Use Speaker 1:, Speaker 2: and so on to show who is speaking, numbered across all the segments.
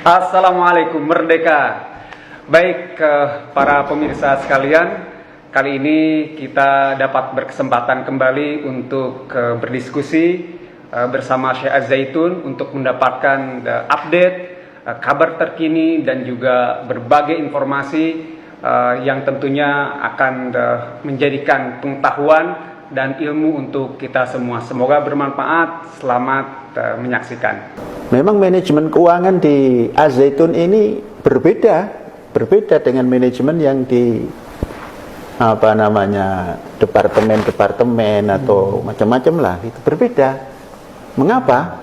Speaker 1: Assalamualaikum Merdeka. Baik para pemirsa sekalian, kali ini kita dapat berkesempatan kembali untuk berdiskusi bersama Syekh Az-Zaitun untuk mendapatkan update, kabar terkini dan juga berbagai informasi yang tentunya akan menjadikan pengetahuan dan ilmu untuk kita semua. Semoga bermanfaat. Selamat menyaksikan.
Speaker 2: Memang manajemen keuangan di Az-Zaitun ini berbeda dengan manajemen yang di departemen atau macam-macam lah, itu berbeda. Mengapa?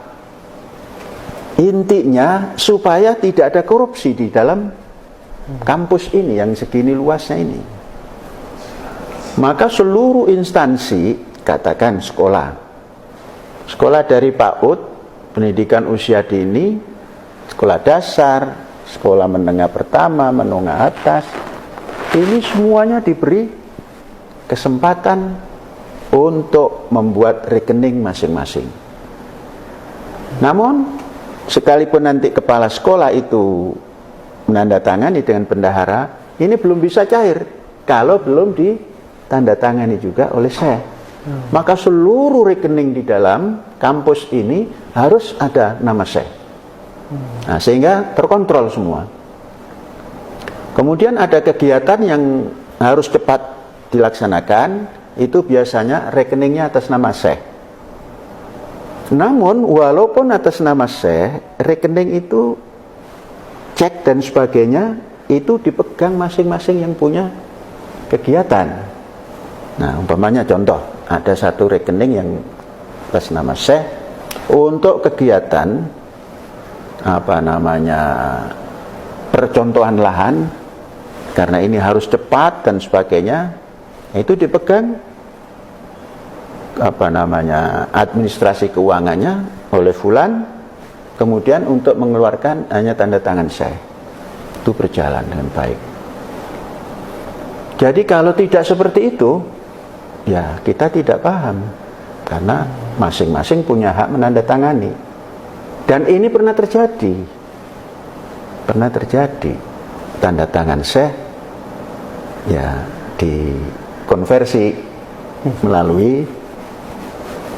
Speaker 2: Intinya supaya tidak ada korupsi di dalam kampus ini yang segini luasnya ini. Maka seluruh instansi, katakan sekolah dari PAUD, pendidikan usia dini, sekolah dasar, sekolah menengah pertama, menengah atas, ini semuanya diberi kesempatan untuk membuat rekening masing-masing. Namun, sekalipun nanti kepala sekolah itu menandatangani dengan bendahara, ini belum bisa cair kalau belum ditandatangani juga oleh Syekh. Maka seluruh rekening di dalam kampus ini harus ada nama Syekh. Nah, sehingga terkontrol semua. Kemudian ada kegiatan yang harus cepat dilaksanakan, itu biasanya rekeningnya atas nama Syekh. Namun walaupun atas nama Syekh, rekening itu cek dan sebagainya itu dipegang masing-masing yang punya kegiatan. Nah, umpamanya contoh, ada satu rekening yang atas nama Syekh untuk kegiatan percontohan lahan, karena ini harus cepat dan sebagainya, itu dipegang administrasi keuangannya oleh fulan, kemudian untuk mengeluarkan hanya tanda tangan Syekh. Itu berjalan dengan baik. Jadi kalau tidak seperti itu, ya kita tidak paham, karena masing-masing punya hak menandatangani. Dan ini pernah terjadi tanda tangan Syekh ya dikonversi melalui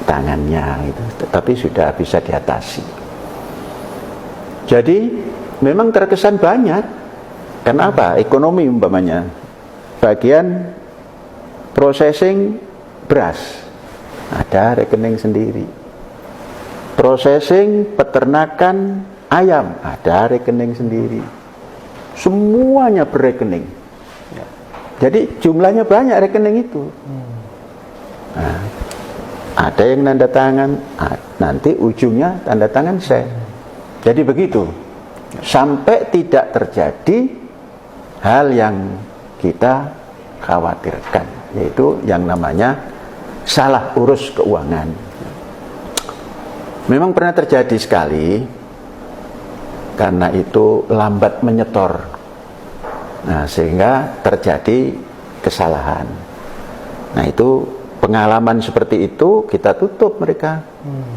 Speaker 2: tangannya itu, tetapi sudah bisa diatasi. Jadi memang terkesan banyak. Kenapa? Ekonomi umpamanya, bagian processing beras ada rekening sendiri, processing peternakan ayam ada rekening sendiri, semuanya berekening. Jadi jumlahnya banyak rekening itu. Nah, ada yang tanda tangan, nanti ujungnya tanda tangan Syekh. Jadi begitu, sampai tidak terjadi hal yang kita khawatirkan, yaitu yang namanya salah urus keuangan. Memang pernah terjadi sekali, karena itu lambat menyetor, nah sehingga terjadi kesalahan. Nah itu pengalaman seperti itu kita tutup mereka,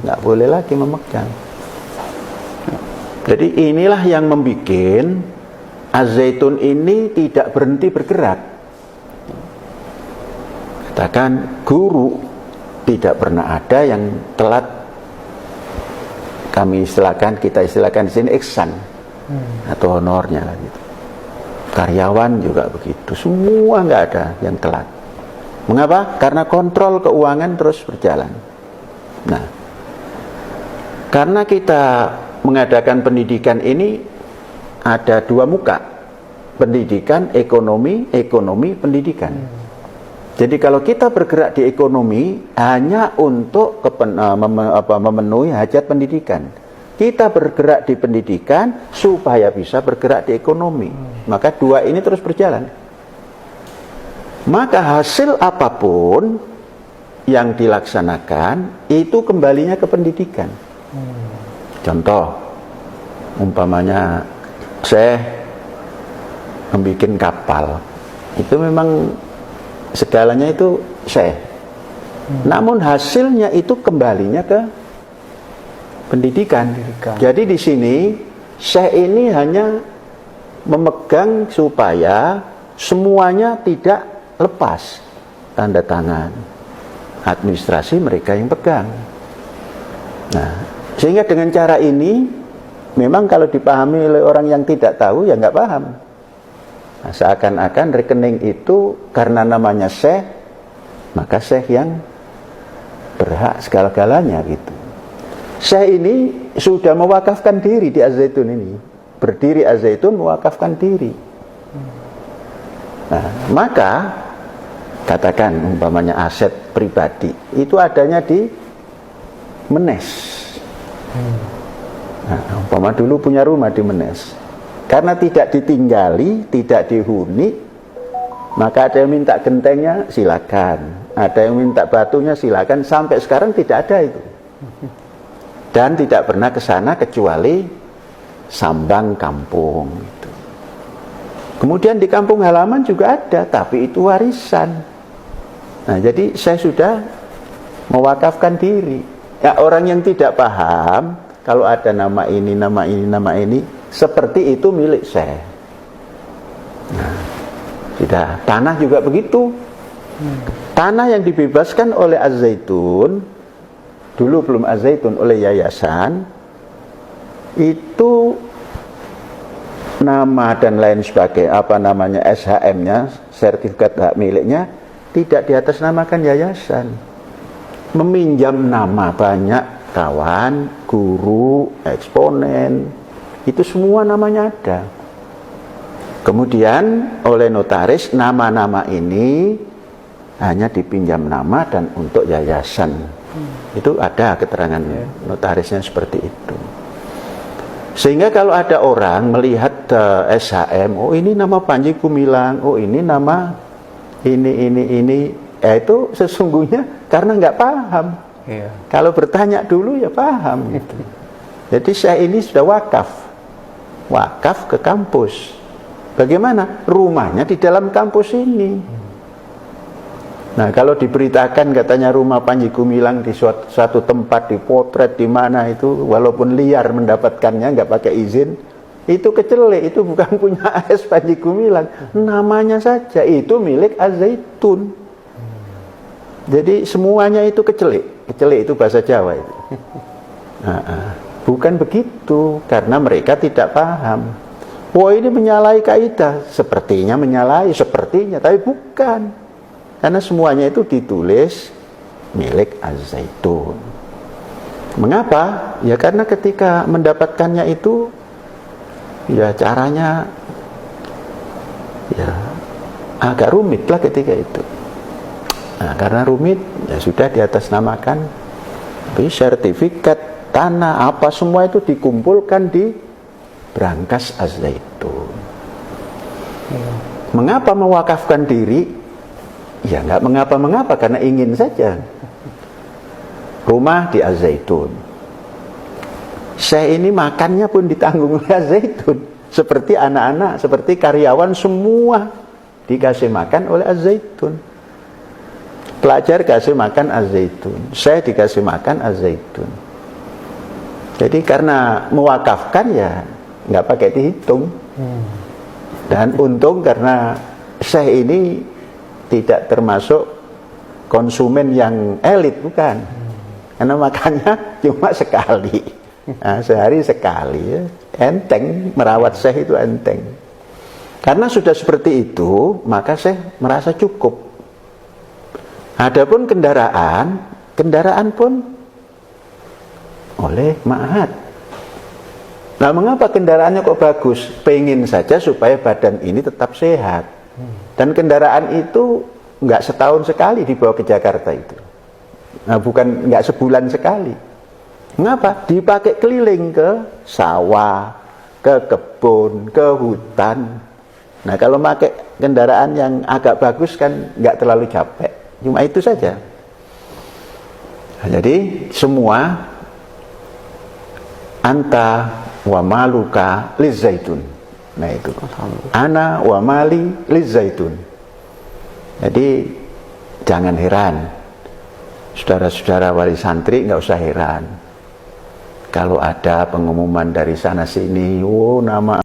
Speaker 2: nggak boleh lagi memegang. Jadi inilah yang membuat Az-Zaitun ini tidak berhenti bergerak. Katakan guru tidak pernah ada yang telat, kita istilahkan di sini ihsan atau honornya lah gitu. Karyawan juga begitu, semua nggak ada yang telat. Mengapa? Karena kontrol keuangan terus berjalan. Nah, karena kita mengadakan pendidikan ini ada dua muka, pendidikan, ekonomi, pendidikan. Jadi kalau kita bergerak di ekonomi hanya untuk memenuhi hajat pendidikan, kita bergerak di pendidikan supaya bisa bergerak di ekonomi. Maka dua ini terus berjalan. Maka hasil apapun yang dilaksanakan itu kembalinya ke pendidikan. Contoh, umpamanya Syekh membuat kapal, itu memang segalanya itu Syekh. Namun hasilnya itu kembalinya ke pendidikan. Jadi di sini Syekh ini hanya memegang supaya semuanya tidak lepas tanda tangan. Administrasi mereka yang pegang. Nah, sehingga dengan cara ini memang kalau dipahami oleh orang yang tidak tahu ya nggak paham. Nah, seakan-akan rekening itu karena namanya syekh, maka syekh yang berhak segala-galanya gitu. Syekh ini sudah mewakafkan diri di Az-Zaitun ini. Berdiri Az-Zaitun mewakafkan diri. Nah, maka katakan umpamanya aset pribadi itu adanya di Menes. Nah, umpama dulu punya rumah di Menes. Karena tidak ditinggali, tidak dihuni, maka ada yang minta gentengnya silakan, ada yang minta batunya silakan. Sampai sekarang tidak ada itu. Dan tidak pernah ke sana kecuali sambang kampung gitu. Kemudian di kampung halaman juga ada, tapi itu warisan. Nah, jadi saya sudah mewakafkan diri. Ya, orang yang tidak paham kalau ada nama ini, nama ini, nama ini, seperti itu milik saya. Nah, sudah. Tanah juga begitu. Tanah yang dibebaskan oleh Az-Zaitun, dulu belum Az-Zaitun, oleh yayasan, itu nama dan lain sebagainya, apa namanya, SHM-nya, sertifikat hak miliknya, tidak diatasnamakan yayasan. Meminjam nama banyak kawan, guru, eksponen, itu semua namanya ada. Kemudian oleh notaris nama-nama ini hanya dipinjam nama dan untuk yayasan. Itu ada keterangan notarisnya seperti itu. Sehingga kalau ada orang melihat SHM, oh ini nama Panji Gumilang, oh ini nama ini, itu sesungguhnya karena nggak paham. Iya. Kalau bertanya dulu ya paham gitu. Jadi saya ini sudah wakaf ke kampus. Bagaimana? Rumahnya di dalam kampus ini. Nah, kalau diberitakan katanya rumah Panji Gumilang di suatu tempat, dipotret di mana itu, walaupun liar mendapatkannya nggak pakai izin, itu kecelik, itu bukan punya AS Panji Gumilang, namanya saja itu milik Az-Zaitun. Jadi semuanya itu kecelik itu bahasa Jawa itu. Bukan begitu, karena mereka tidak paham. Wah, ini menyalahi kaidah, sepertinya menyalahi, sepertinya, tapi bukan, karena semuanya itu ditulis milik Az-Zaitun. Mengapa? Ya karena ketika mendapatkannya itu, ya caranya ya agak rumit lah ketika itu. Nah, karena rumit ya sudah diatasnamakan, tapi sertifikat tanah apa semua itu dikumpulkan di brankas Az-Zaitun. Mengapa mewakafkan diri? Ya nggak mengapa-mengapa, karena ingin saja. Rumah di Az-Zaitun, saya ini makannya pun ditanggung oleh Az-Zaitun. Seperti anak-anak, seperti karyawan, semua dikasih makan oleh Az-Zaitun. Pelajar kasih makan Az-Zaitun, saya dikasih makan Az-Zaitun. Jadi karena mewakafkan ya nggak pakai dihitung. Dan untung karena saya ini tidak termasuk konsumen yang elit, bukan. Karena makannya cuma sekali. Nah, sehari sekali ya. Enteng, merawat Syekh itu enteng. Karena sudah seperti itu, maka Syekh merasa cukup. Adapun kendaraan pun oleh Ma'had. Nah, mengapa kendaraannya kok bagus? Pengen saja supaya badan ini tetap sehat. Dan kendaraan itu nggak setahun sekali dibawa ke Jakarta itu. Nah, bukan nggak sebulan sekali. Mengapa? Dipakai keliling ke sawah, ke kebun, ke hutan. Nah, kalau pakai kendaraan yang agak bagus kan nggak terlalu capek. Cuma itu saja. Nah, jadi semua anta wa maluka lizaitun. Nah itu. Ana wa mali lizaitun. Jadi jangan heran, saudara-saudara wali santri nggak usah heran. kalau ada pengumuman dari sana sini, oh nama